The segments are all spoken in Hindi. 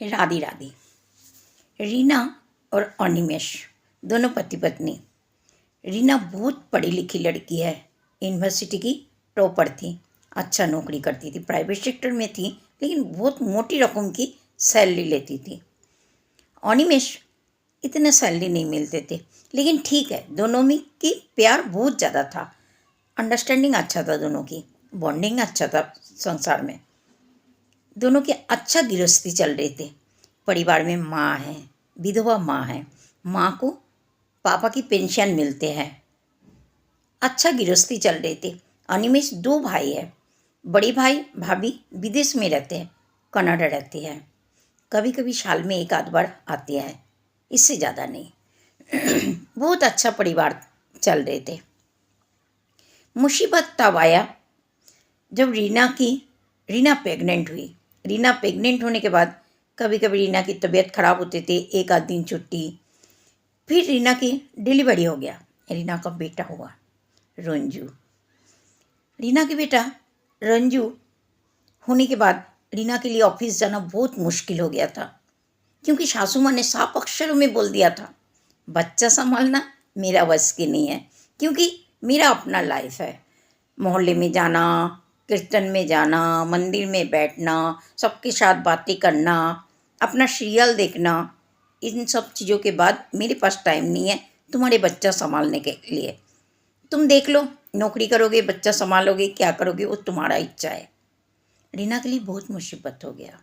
राधे राधे। रीना और अनिमेश दोनों पति पत्नी। रीना बहुत पढ़ी लिखी लड़की है, यूनिवर्सिटी की टॉपर थी, अच्छा नौकरी करती थी, प्राइवेट सेक्टर में थी, लेकिन बहुत मोटी रकम की सैलरी लेती थी। अनिमेश इतने सैलरी नहीं मिलते थे, लेकिन ठीक है, दोनों में की प्यार बहुत ज़्यादा था, अंडरस्टैंडिंग अच्छा था, दोनों की बॉन्डिंग अच्छा था संसार में। दोनों के अच्छा गृहस्थी चल रहे थे। परिवार में माँ है, विधवा माँ है, माँ को पापा की पेंशन मिलते हैं, अच्छा गृहस्थी चल रहे थे। अनिमेश दो भाई है, बड़े भाई भाभी विदेश में रहते हैं, कनाडा रहते हैं, कभी कभी साल में एक आध बार आते हैं, इससे ज़्यादा नहीं। बहुत अच्छा परिवार चल रहे थे। मुसीबत तब आया जब रीना प्रेग्नेंट हुई। रीना प्रेग्नेंट होने के बाद कभी कभी रीना की तबीयत खराब होती थी, एक आध दिन छुट्टी। फिर रीना की डिलीवरी हो गया, रीना का बेटा हुआ रंजू। रीना के बेटा रंजू होने के बाद रीना के लिए ऑफिस जाना बहुत मुश्किल हो गया था, क्योंकि सासू माँ ने साफ अक्षरों में बोल दिया था, बच्चा संभालना मेरा बस की नहीं है, क्योंकि मेरा अपना लाइफ है। मोहल्ले में जाना, कीर्तन में जाना, मंदिर में बैठना, सबके साथ बातें करना, अपना सीरियल देखना, इन सब चीज़ों के बाद मेरे पास टाइम नहीं है तुम्हारे बच्चा संभालने के लिए। तुम देख लो, नौकरी करोगे, बच्चा संभालोगे, क्या करोगे वो तुम्हारा इच्छा है। रीना के लिए बहुत मुसीबत हो गया।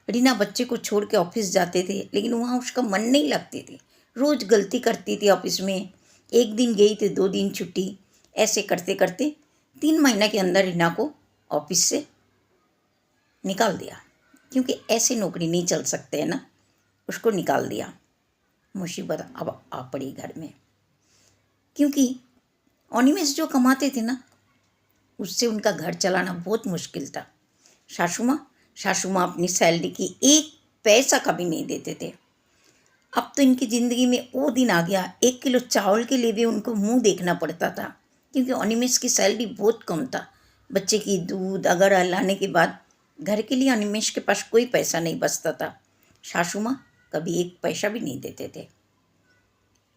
रीना बच्चे को छोड़ के ऑफिस जाते थे, लेकिन वहाँ उसका मन नहीं लगती थी, रोज़ गलती करती थी ऑफिस में। एक दिन गई तो 2 दिन छुट्टी, ऐसे करते करते 3 महीने के अंदर रीना को ऑफिस से निकाल दिया, क्योंकि ऐसे नौकरी नहीं चल सकते है ना, उसको निकाल दिया। मुसीबत अब आ पड़ी घर में, क्योंकि अनिमेश जो कमाते थे ना, उससे उनका घर चलाना बहुत मुश्किल था। सासू माँ अपनी सैलरी की एक पैसा कभी नहीं देते थे। अब तो इनकी ज़िंदगी में वो दिन आ गया, 1 किलो चावल के लिए भी उनको मुंह देखना पड़ता था, क्योंकि अनिमेश की सैलरी बहुत कम था। बच्चे की दूध वगैरह लाने के बाद घर के लिए अनिमेश के पास कोई पैसा नहीं बचता था। सासू माँ कभी एक पैसा भी नहीं देते थे।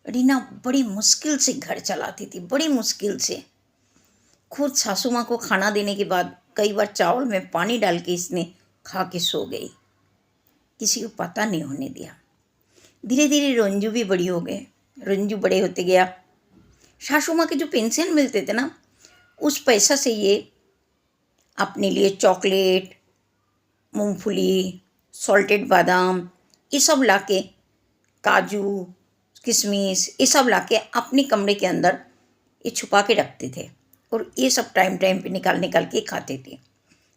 रीना बड़ी मुश्किल से घर चलाती थी, बड़ी मुश्किल से। खुद सासू माँ को खाना देने के बाद कई बार चावल में पानी डाल के इसने खा के सो गई, किसी को पता नहीं होने दिया। धीरे धीरे रंजू भी बड़ी हो गए, रंजू बड़े होते गया। सासू माँ के जो पेंशन मिलते थे ना, उस पैसा से ये अपने लिए चॉकलेट, मूंगफली, सॉल्टेड बादाम, ये सब लाके, काजू, किशमिश, ये सब लाके अपने कमरे के अंदर ये छुपा के रखते थे, और ये सब टाइम टाइम पे निकाल के खाते थे,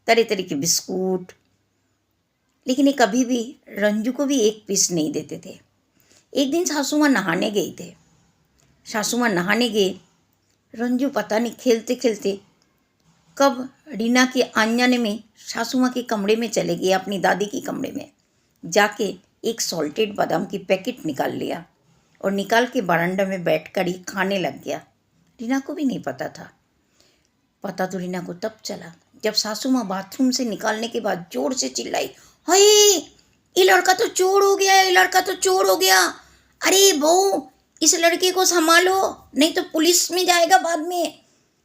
तरह तरह के बिस्कुट। लेकिन ये कभी भी रंजू को भी एक पीस नहीं देते थे। एक दिन सासू माँ नहाने गए थे, सासू माँ नहाने गए, रंजू पता नहीं खेलते खेलते कब रीना के अनजाने में सासू माँ के कमरे में चले गए, अपनी दादी के कमरे में जाके एक सॉल्टेड बादाम की पैकेट निकाल लिया, और निकाल के बरामदा में बैठकर ही खाने लग गया। रीना को भी नहीं पता था। पता तो रीना को तब चला जब सासू माँ बाथरूम से निकालने के बाद जोर से चिल्लाई, हाय ये लड़का तो चोर हो गया, ये लड़का तो चोर हो गया, अरे बहू इस लड़के को संभालो, नहीं तो पुलिस में जाएगा बाद में।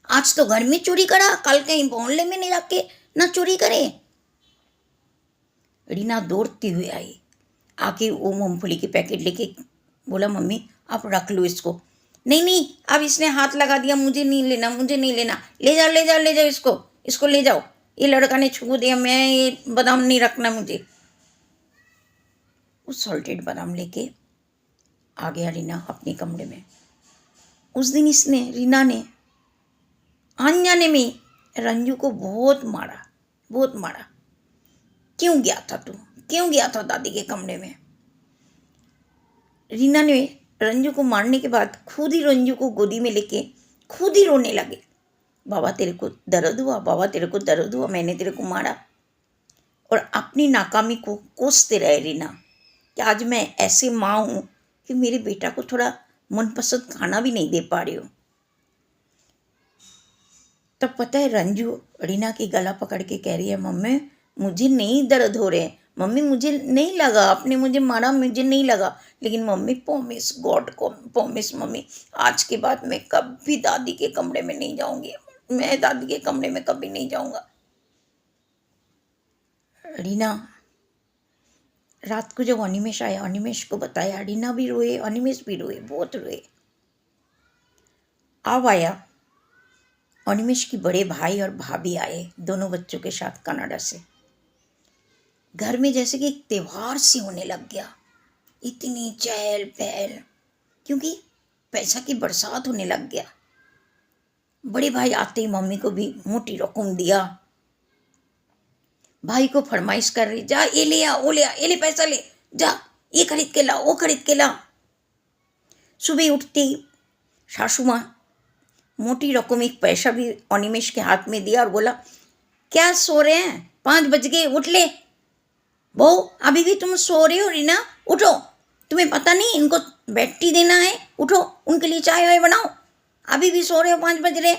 आज तो घर में चोरी करा, कल कहीं मोहल्ले में नहीं जाके ना चोरी करे। रीना दौड़ती हुई आई, आके वो मूंगफली के पैकेट लेके बोला, मम्मी आप रख लो इसको। नहीं नहीं, अब इसने हाथ लगा दिया, मुझे नहीं लेना, मुझे नहीं लेना, ले जाओ ले जाओ ले जाओ, इसको ले जाओ, ये लड़का ने छू दिया, मैं ये बादाम नहीं रखना मुझे। वो सॉल्टेड बादाम लेके आ गया रीना अपने कमरे में। उस दिन रीना ने अनजाने में रंजू को बहुत मारा, बहुत मारा। क्यों गया था तू, क्यों गया था दादी के कमरे में? रीना ने रंजू को मारने के बाद खुद ही रंजू को गोदी में लेके खुद ही रोने लगे, बाबा तेरे को दर्द हुआ, बाबा तेरे को दर्द हुआ, मैंने तेरे को मारा। और अपनी नाकामी को कोसते रहे रीना कि आज मैं ऐसे माँ हूँ कि मेरे बेटा को थोड़ा मनपसंद खाना भी नहीं दे पा रही हूँ। तब पता है रंजू रीना की गला पकड़ के कह रही है, मम्मी मुझे नहीं दर्द हो रहे, मम्मी मुझे नहीं लगा, आपने मुझे मारा, मुझे नहीं लगा। लेकिन मम्मी प्रॉमिस गॉड को प्रॉमिस मम्मी, आज के बाद मैं कभी दादी के कमरे में नहीं जाऊंगी, मैं दादी के कमरे में कभी नहीं जाऊंगा। रीना, रात को जब अनिमेश आया, अनिमेश को बताया, रीना भी रोए, अनिमेश भी रोए, बहुत रोए। अब आया अनिमेश की बड़े भाई और भाभी आए, दोनों बच्चों के साथ कनाडा से। घर में जैसे कि एक त्योहार सी होने लग गया, इतनी चहल पहल, क्योंकि पैसा की बरसात होने लग गया। बड़े भाई आते ही मम्मी को भी मोटी रकम दिया, भाई को फरमाइश कर रही, जा ये ले आ, वो ले आ, ये ले पैसा ले, जा ये खरीद के ला, वो खरीद के ला। सुबह उठते ही सासू माँ मोटी रकम एक पैसा भी अनिमेश के हाथ में दिया और बोला, क्या सो रहे हैं, 5 बज गए, उठ ले। बहू अभी भी तुम सो रहे हो रीना, उठो, तुम्हें पता नहीं इनको बैठी देना है, उठो उनके लिए चाय वाय बनाओ, अभी भी सो रहे हो, 5 बज रहे।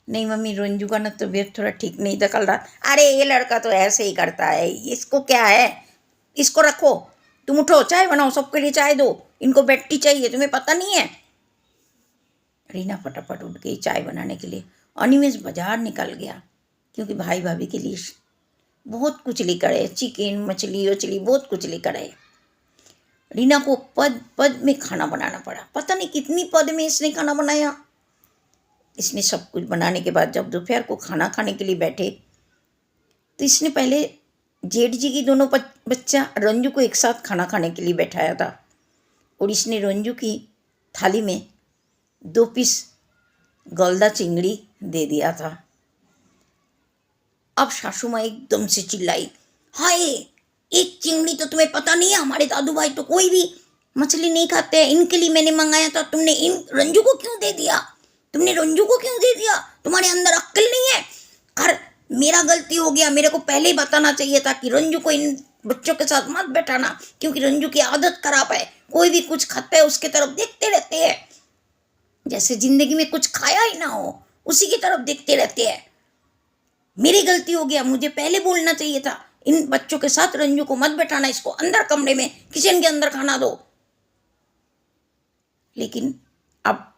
नहीं मम्मी, रंजू का ना तबीयत थोड़ा ठीक नहीं था कल रात। अरे ये लड़का तो ऐसे ही करता है, इसको क्या है, इसको रखो, तुम उठो चाय बनाओ, सबके लिए चाय दो, इनको बैठी चाहिए, तुम्हें पता नहीं है। रीना फटाफट उठ गई चाय बनाने के लिए। अनिमेश बाजार निकल गया, क्योंकि भाई भाभी के लिए बहुत कुछ लेकर आए, चिकन मछली वछली बहुत कुछ लेकर आए। रीना को पद पद में खाना बनाना पड़ा, पता नहीं कितनी पद में इसने खाना बनाया। इसने सब कुछ बनाने के बाद जब दोपहर को खाना खाने के लिए बैठे, तो इसने पहले जेठ जी की दोनों बच्चा रंजू को एक साथ खाना खाने के लिए बैठाया था, और इसने रंजू की थाली में 2 पीस गलदा चिंगड़ी दे दिया था। अब सासू माँ एकदम से चिल्लाई, हाय एक चिंगड़ी तो तुम्हें पता नहीं है, हमारे दादू भाई तो कोई भी मछली नहीं खाते हैं, इनके लिए मैंने मंगाया था, तुमने इन रंजू को क्यों दे दिया, तुमने रंजू को क्यों दे दिया, तुम्हारे अंदर अक्ल नहीं है। खैर मेरा गलती हो गया, मेरे को पहले ही बताना चाहिए था कि रंजू को इन बच्चों के साथ मत बैठाना, क्योंकि रंजू की आदत खराब है, कोई भी कुछ खाता है उसके तरफ देखते रहते हैं, जैसे जिंदगी में कुछ खाया ही ना हो, उसी की तरफ देखते रहते हैं। मेरी गलती हो गया, मुझे पहले बोलना चाहिए था, इन बच्चों के साथ रंजू को मत बैठाना, इसको अंदर कमरे में किचन के अंदर खाना दो। लेकिन अब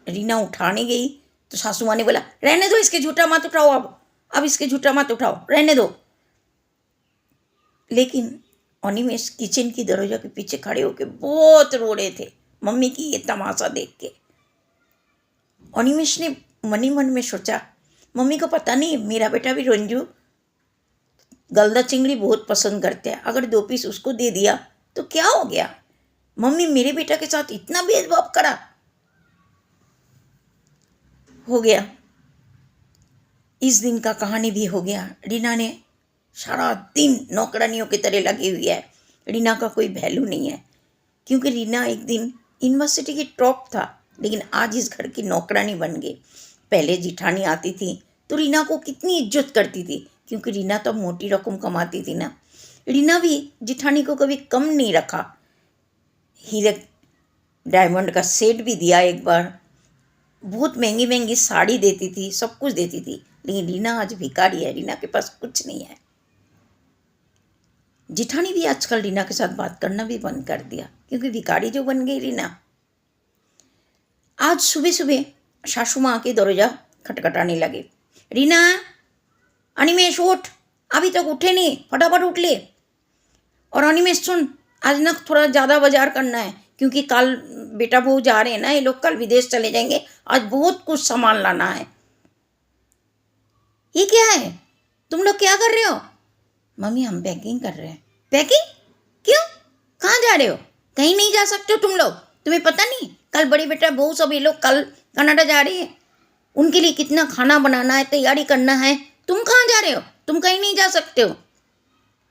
रीना उठाने गई तो सासू माँ ने बोला, रहने दो, इसके झूठा मत उठाओ, अब इसके झूठा मत उठाओ, रहने दो। लेकिन अनिमेश किचन की दरवाजा के पीछे खड़े होकर बहुत रो रहे थे मम्मी की ये तमाशा देख के। अनिमेश ने मन ही मन में सोचा, मम्मी को पता नहीं मेरा बेटा भी रंजू गलदा चिंगड़ी बहुत पसंद करते हैं, अगर 2 पीस उसको दे दिया तो क्या हो गया, मम्मी मेरे बेटा के साथ इतना भेदभाव करा। हो गया, इस दिन का कहानी भी हो गया। रीना ने सारा दिन नौकरानियों की तरह लगी हुई है, रीना का कोई वैल्यू नहीं है, क्योंकि रीना एक दिन यूनिवर्सिटी की टॉप था, लेकिन आज इस घर की नौकरानी बन गई। पहले जिठानी आती थी तो रीना को कितनी इज्जत करती थी, क्योंकि रीना तो मोटी रकम कमाती थी ना। रीना भी जिठानी को कभी कम नहीं रखा, हीरे डायमंड का सेट भी दिया एक बार, बहुत महंगी महंगी साड़ी देती थी, सब कुछ देती थी। लेकिन रीना आज भिखारी है, रीना के पास कुछ नहीं है। जिठानी भी आजकल रीना के साथ बात करना भी बंद कर दिया, क्योंकि भिखारी जो बन गई रीना। आज सुबह सुबह सासू माँ के दरवाजा खटखटाने लगे, रीना अनिमेश उठ, अभी तक उठे नहीं, फटाफट उठ ले। और अनिमेश सुन, आज ना थोड़ा ज़्यादा बाजार करना है, क्योंकि कल बेटा बहू जा रहे हैं ना, ये लोग कल विदेश चले जाएंगे, आज बहुत कुछ सामान लाना है। ये क्या है, तुम लोग क्या कर रहे हो? मम्मी हम पैकिंग कर रहे हैं। पैकिंग क्यों, कहाँ जा रहे हो? कहीं नहीं जा सकते हो तुम लोग, तुम्हें पता नहीं कल बड़ी बेटा बहू सब ये लोग कल कनाडा जा रही है, उनके लिए कितना खाना बनाना है, तैयारी करना है, तुम कहाँ जा रहे हो? तुम कहीं नहीं जा सकते हो।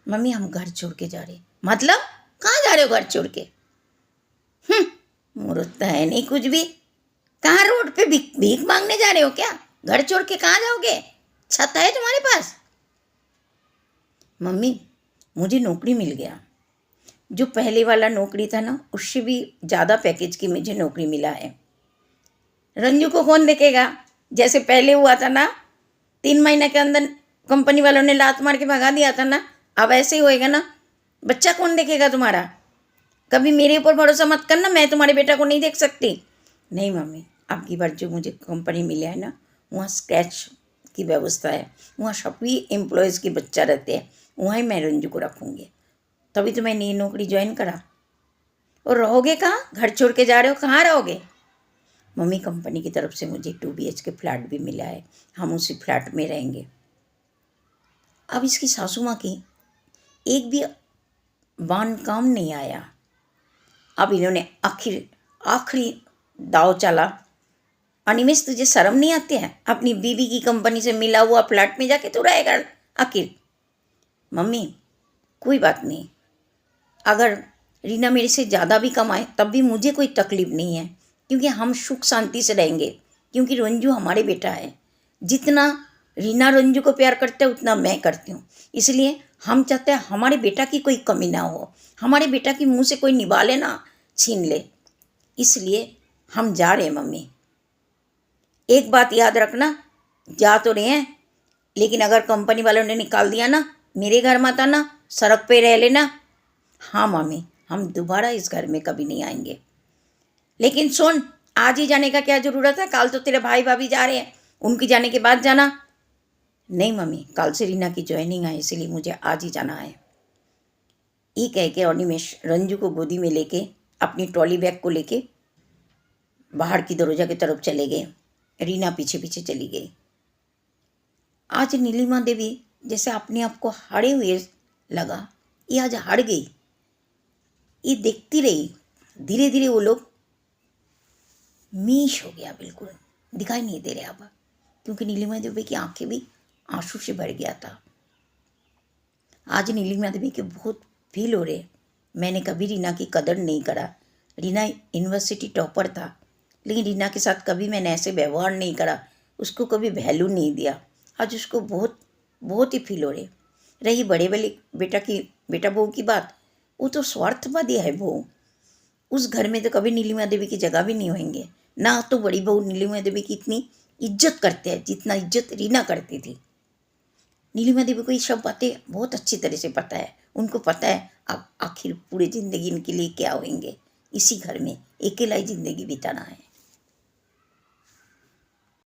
मम्मी हम घर छोड़ के जा रहे हैं। मतलब कहाँ जा रहे हो घर छोड़ के? मुहूर्त है नहीं कुछ भी, कहाँ रोड पे भीख मांगने जा रहे हो क्या? घर छोड़ के कहाँ जाओगे? छत है तुम्हारे पास? मम्मी मुझे नौकरी मिल गया, जो पहले वाला नौकरी था ना, उससे भी ज़्यादा पैकेज की मुझे नौकरी मिला है। रंजू को कौन देखेगा, जैसे पहले हुआ था ना, 3 महीने के अंदर कंपनी वालों ने लात मार के भगा दिया था ना, अब ऐसे ही होएगा ना। बच्चा कौन देखेगा तुम्हारा? कभी मेरे ऊपर भरोसा मत करना, मैं तुम्हारे बेटा को नहीं देख सकती। नहीं मम्मी, अब की बार जो मुझे कंपनी मिला है ना, वहाँ स्क्रैच की व्यवस्था है, वहाँ सभी एम्प्लॉयज़ के बच्चा रहते हैं, वहाँ ही मैं रंजू को रखूँगी। तभी तो मैंने ये नौकरी ज्वाइन करा। और रहोगे कहाँ? घर छोड़ के जा रहे हो, कहाँ रहोगे? मम्मी, कंपनी की तरफ से मुझे 2 BHK फ्लैट भी मिला है, हम उसी फ्लैट में रहेंगे। अब इसकी सासू माँ की एक भी बान काम नहीं आया। अब इन्होंने आखिरी दाव चला। अनिमेश, तुझे शर्म नहीं आती है? अपनी बीवी की कंपनी से मिला हुआ फ्लैट में जाके तू रहेगा आखिर? मम्मी, कोई बात नहीं, अगर रीना मेरे से ज़्यादा भी कमाए तब भी मुझे कोई तकलीफ़ नहीं है, क्योंकि हम सुख शांति से रहेंगे, क्योंकि रंजू हमारे बेटा है। जितना रीना रंजू को प्यार करते हैं उतना मैं करती हूँ, इसलिए हम चाहते हैं हमारे बेटा की कोई कमी ना हो, हमारे बेटा की मुँह से कोई निवाले ना छीन ले, इसलिए हम जा रहे हैं। मम्मी, एक बात याद रखना, जा तो रहे हैं, लेकिन अगर कंपनी वालों ने निकाल दिया ना, मेरे घर मत आना, सड़क पे रह लेना। हाँ मम्मी, हम दोबारा इस घर में कभी नहीं आएंगे। लेकिन सुन, आज ही जाने का क्या ज़रूरत है? कल तो तेरे भाई भाभी जा रहे हैं, उनके जाने के बाद जाना। नहीं मम्मी, कल से रीना की ज्वाइनिंग है, इसीलिए मुझे आज ही जाना है। ये कह के अनिमेश रंजू को गोदी में लेके अपनी ट्रॉली बैग को लेके बाहर की दरोजा की तरफ चले गए। रीना पीछे पीछे चली गई। आज नीलिमा देवी जैसे अपने आप को हारे हुए लगा, ये आज हार गई। ये देखती रही, धीरे धीरे वो लोग मीश हो गया, बिल्कुल दिखाई नहीं दे रहे अब, क्योंकि नीलिमा देवी की आंखें भी आंसू से भर गया था। आज नीलिमा देवी के बहुत फील हो रहे, मैंने कभी रीना की कदर नहीं करा। रीना यूनिवर्सिटी टॉपर था, लेकिन रीना के साथ कभी मैंने ऐसे व्यवहार नहीं करा, उसको कभी वैल्यू नहीं दिया। आज उसको बहुत बहुत ही फील हो रहे। रही बड़े वाले बेटा बहू की बात, वो तो स्वार्थवादी है वो। उस घर में तो कभी नीलिमा देवी की जगह भी नहीं होंगे ना, तो बड़ी बहू नीलिमा देवी की इतनी इज्जत करते हैं जितना इज्जत रीना करती थी। नीलिमा देवी को ये सब बातें बहुत अच्छी तरह से पता है। उनको पता है अब आखिर पूरी ज़िंदगी इनके लिए क्या होंगे, इसी घर में अकेला ही ज़िंदगी बिताना है।